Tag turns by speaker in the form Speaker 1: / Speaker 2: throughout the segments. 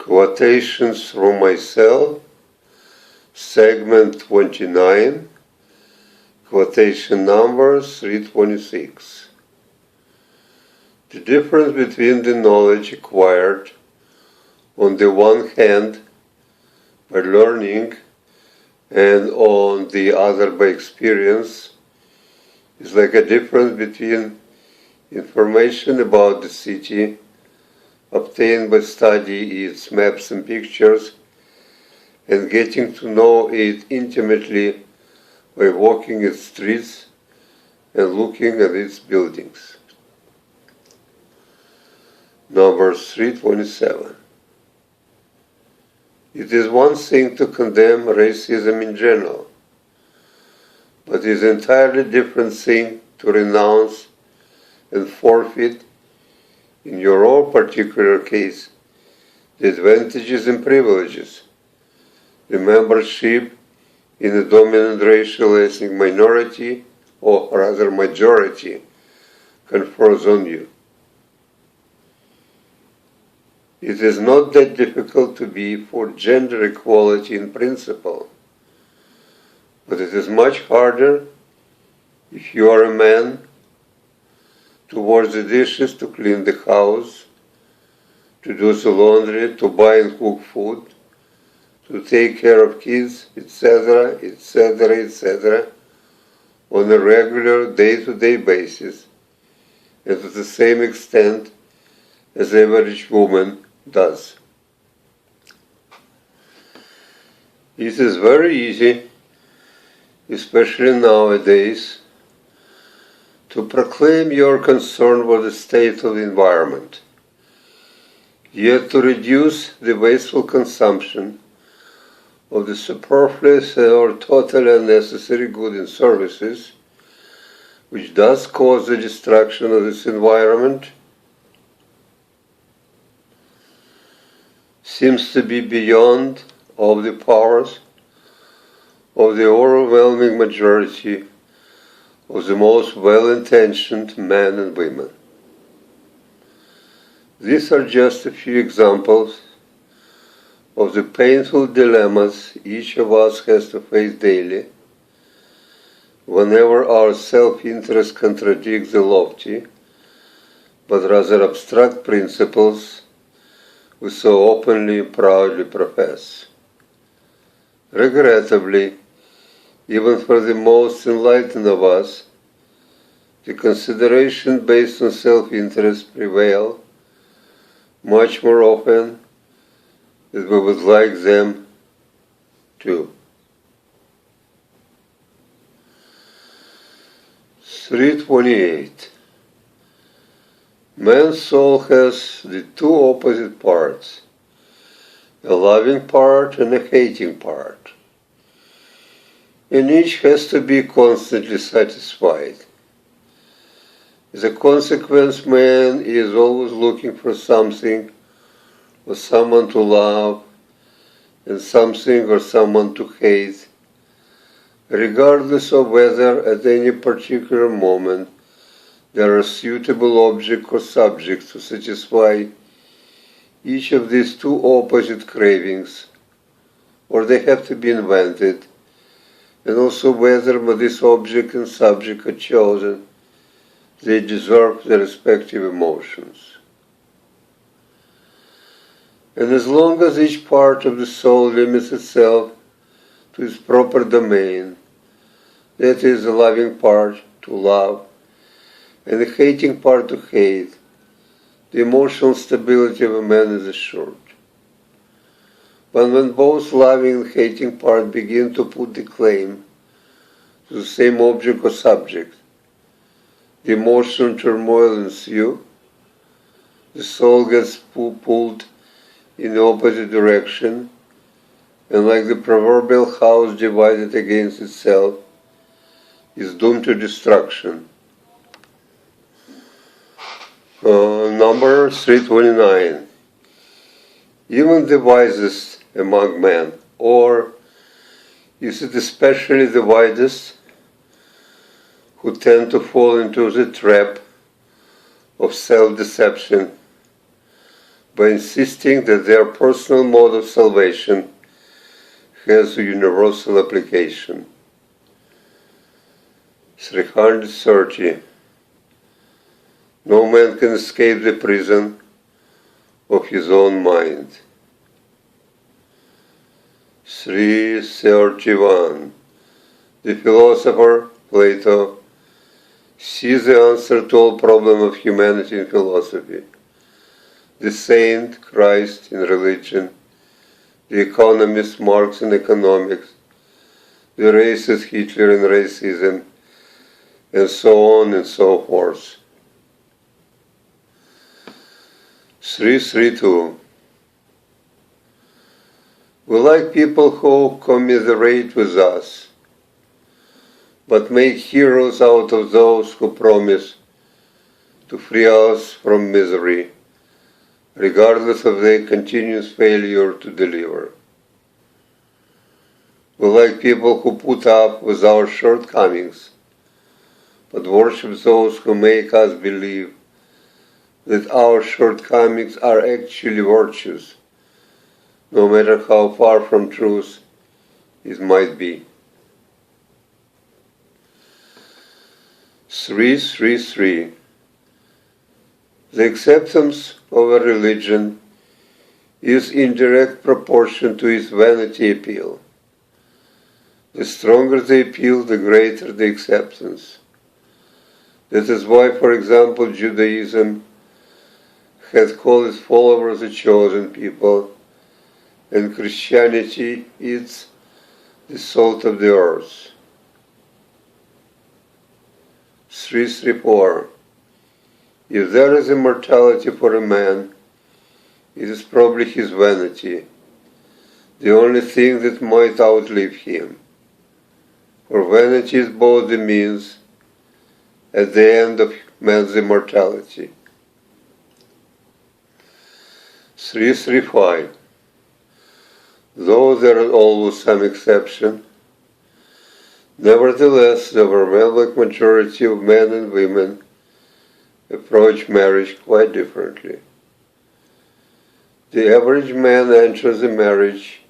Speaker 1: Quotations from myself, segment 29, quotation number 326. The difference between the knowledge acquired on the one hand by learning and on the other by experience is like a difference between information about the city obtained by studying its maps and pictures and getting to know it intimately by walking its streets and looking at its buildings. Number 327. It is one thing to condemn racism in general, but it is an entirely different thing to renounce and forfeit, in your own particular case, the advantages and privileges the membership in a dominant racial ethnic minority, or rather majority, confers on you. It is not that difficult to be for gender equality in principle, but it is much harder if you are a man to wash the dishes, to clean the house, to do the laundry, to buy and cook food, to take care of kids, etc., etc., etc., on a regular day-to-day basis, and to the same extent as the average woman does. It is very easy, especially nowadays, to proclaim your concern for the state of the environment, yet to reduce the wasteful consumption of the superfluous or totally unnecessary goods and services, which does cause the destruction of this environment, seems to be beyond all the powers of the overwhelming majority of the most well-intentioned men and women. These are just a few examples of the painful dilemmas each of us has to face daily whenever our self-interest contradicts the lofty, but rather abstract principles we so openly and proudly profess. Regrettably, even for the most enlightened of us, the consideration based on self-interest prevail much more often than we would like them to. 328. Man's soul has the two opposite parts, a loving part and a hating part, and each has to be constantly satisfied. As a consequence, man is always looking for something or someone to love and something or someone to hate, regardless of whether at any particular moment there are suitable objects or subjects to satisfy each of these two opposite cravings, or they have to be invented, and also whether when this object and subject are chosen, they deserve their respective emotions. And as long as each part of the soul limits itself to its proper domain, that is, the loving part to love, and the hating part to hate, the emotional stability of a man is assured. But when both loving and hating part begin to put the claim to the same object or subject, the emotional turmoil ensues, the soul gets pulled in the opposite direction, and like the proverbial house divided against itself, is doomed to destruction. Number 329. Even the wisest among men, or is it especially the wisest, who tend to fall into the trap of self-deception by insisting that their personal mode of salvation has a universal application. 330. No man can escape the prison of his own mind. 331. The philosopher, Plato, sees the answer to all problems of humanity in philosophy. The saint, Christ in religion, the economist, Marx in economics, the racist, Hitler in racism, and so on and so forth. 332. We like people who commiserate with us, but make heroes out of those who promise to free us from misery, regardless of their continuous failure to deliver. We like people who put up with our shortcomings, but worship those who make us believe that our shortcomings are actually virtues, no matter how far from truth it might be. 333. The acceptance of a religion is in direct proportion to its vanity appeal. The stronger the appeal, the greater the acceptance. That is why, for example, Judaism has called its followers the chosen people, and Christianity is the salt of the earth. 334. If there is immortality for a man, it is probably his vanity, the only thing that might outlive him. For vanity is both the means at the end of man's immortality. 335. Though there is always some exception, nevertheless the overwhelming majority of men and women approach marriage quite differently. The average man enters a marriage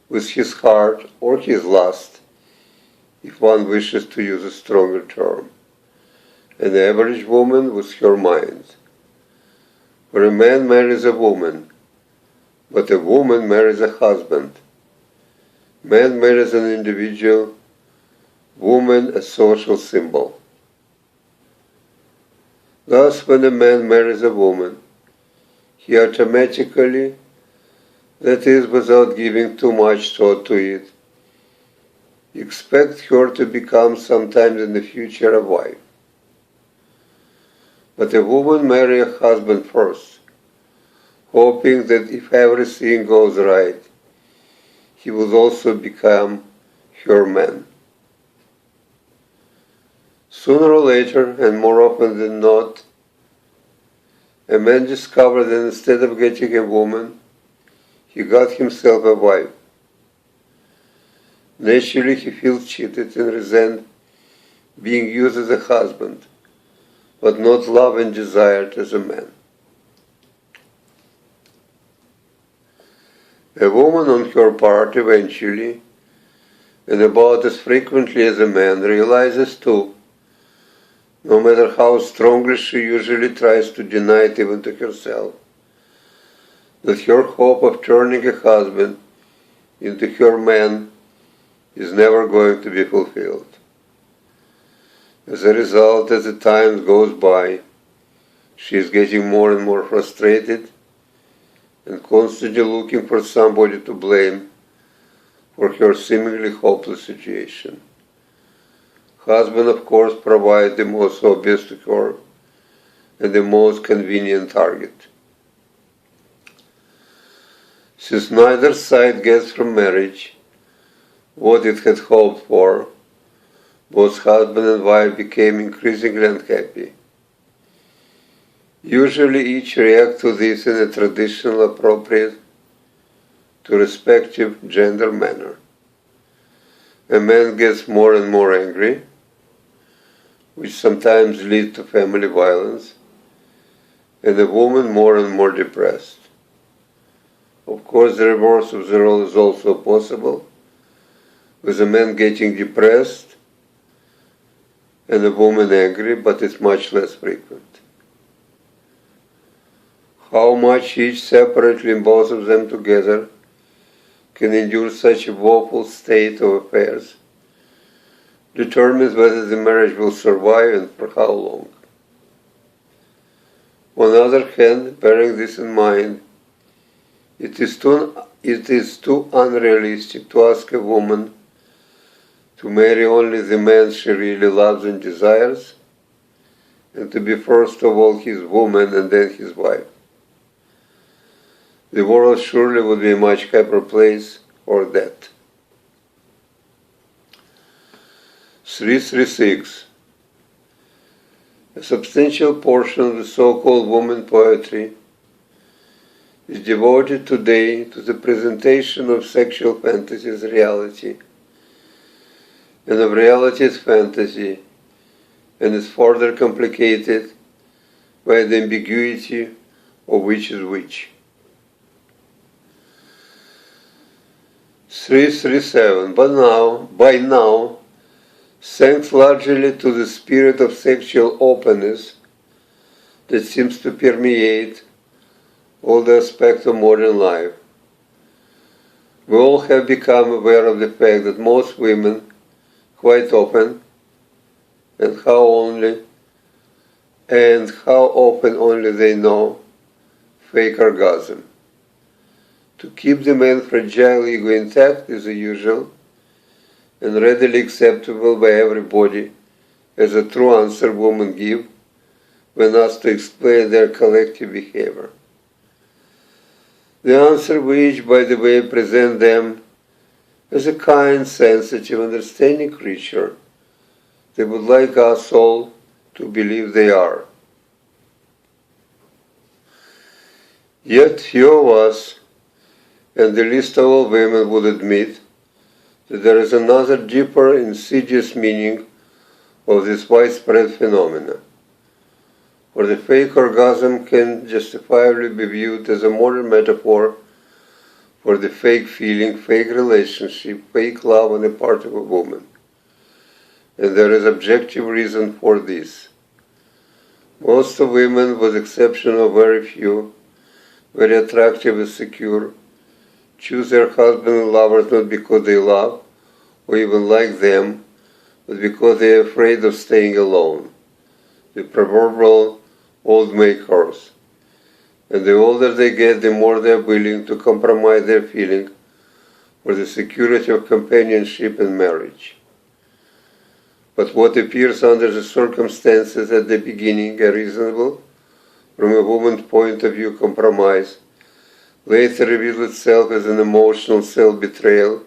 Speaker 1: with his heart or his lust, if one wishes to use a stronger term, and the average woman with her mind. For a man marries a woman, but a woman marries a husband. Man marries an individual, woman a social symbol. Thus, when a man marries a woman, he automatically, that is, without giving too much thought to it, expects her to become sometime in the future a wife. But a woman marries a husband first, hoping that if everything goes right, he will also become her man. Sooner or later, and more often than not, a man discovered that instead of getting a woman, he got himself a wife. Naturally, he feels cheated and resents being used as a husband, but not loved and desired as a man. A woman on her part eventually, and about as frequently as a man, realizes too, no matter how strongly she usually tries to deny it even to herself, that her hope of turning a husband into her man is never going to be fulfilled. As a result, as the time goes by, she is getting more and more frustrated and constantly looking for somebody to blame for her seemingly hopeless situation. Husband, of course, provides the most obvious to her and the most convenient target. Since neither side gets from marriage what it had hoped for, both husband and wife became increasingly unhappy. Usually each reacts to this in a traditional, appropriate to respective gender manner. A man gets more and more angry, which sometimes leads to family violence, and a woman more and more depressed. Of course, the reverse of the role is also possible, with a man getting depressed and a woman angry, but it's much less frequent. How much each separately and both of them together can endure such a woeful state of affairs determines whether the marriage will survive and for how long. On the other hand, bearing this in mind, it is too unrealistic to ask a woman to marry only the man she really loves and desires, and to be first of all his woman and then his wife. The world surely would be a much happier place for that. 336. A substantial portion of the so-called woman poetry is devoted today to the presentation of sexual fantasy as reality, and of reality as fantasy, and is further complicated by the ambiguity of which is which. 337. By now, thanks largely to the spirit of sexual openness that seems to permeate all the aspects of modern life, we all have become aware of the fact that most women quite often, and how often only they know, fake orgasm. To keep the man's fragile ego intact is the usual and readily acceptable by everybody as a true answer women give when asked to explain their collective behavior. The answer which, by the way, present them as a kind, sensitive, understanding creature they would like us all to believe they are. Yet few of us, and the least of all women, would admit that there is another deeper, insidious meaning of this widespread phenomena, for the fake orgasm can justifiably be viewed as a modern metaphor for the fake feeling, fake relationship, fake love on the part of a woman. And there is objective reason for this. Most of women, with the exception of very few, very attractive and secure, choose their husband and lovers not because they love or even like them, but because they are afraid of staying alone. The proverbial old maid horse. And the older they get, the more they are willing to compromise their feeling for the security of companionship and marriage. But what appears under the circumstances at the beginning a reasonable, from a woman's point of view, compromise, later reveals itself as an emotional self-betrayal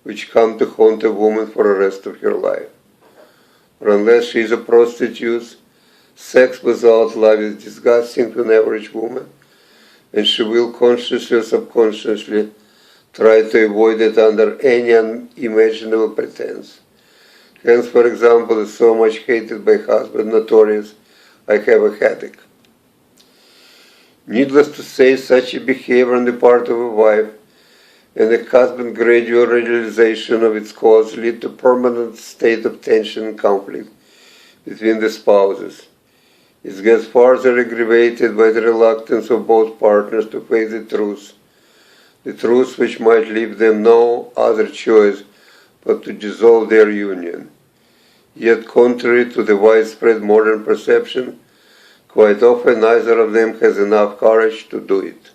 Speaker 1: which comes to haunt a woman for the rest of her life. For unless she is a prostitute, sex without love is disgusting to an average woman, and she will consciously or subconsciously try to avoid it under any unimaginable pretense. Hence, for example, is so much hated by husbands notorious, "I have a headache." Needless to say, such a behavior on the part of a wife and a husband's gradual realization of its cause lead to permanent state of tension and conflict between the spouses. It gets further aggravated by the reluctance of both partners to face the truth which might leave them no other choice but to dissolve their union. Yet, contrary to the widespread modern perception, quite often neither of them has enough courage to do it.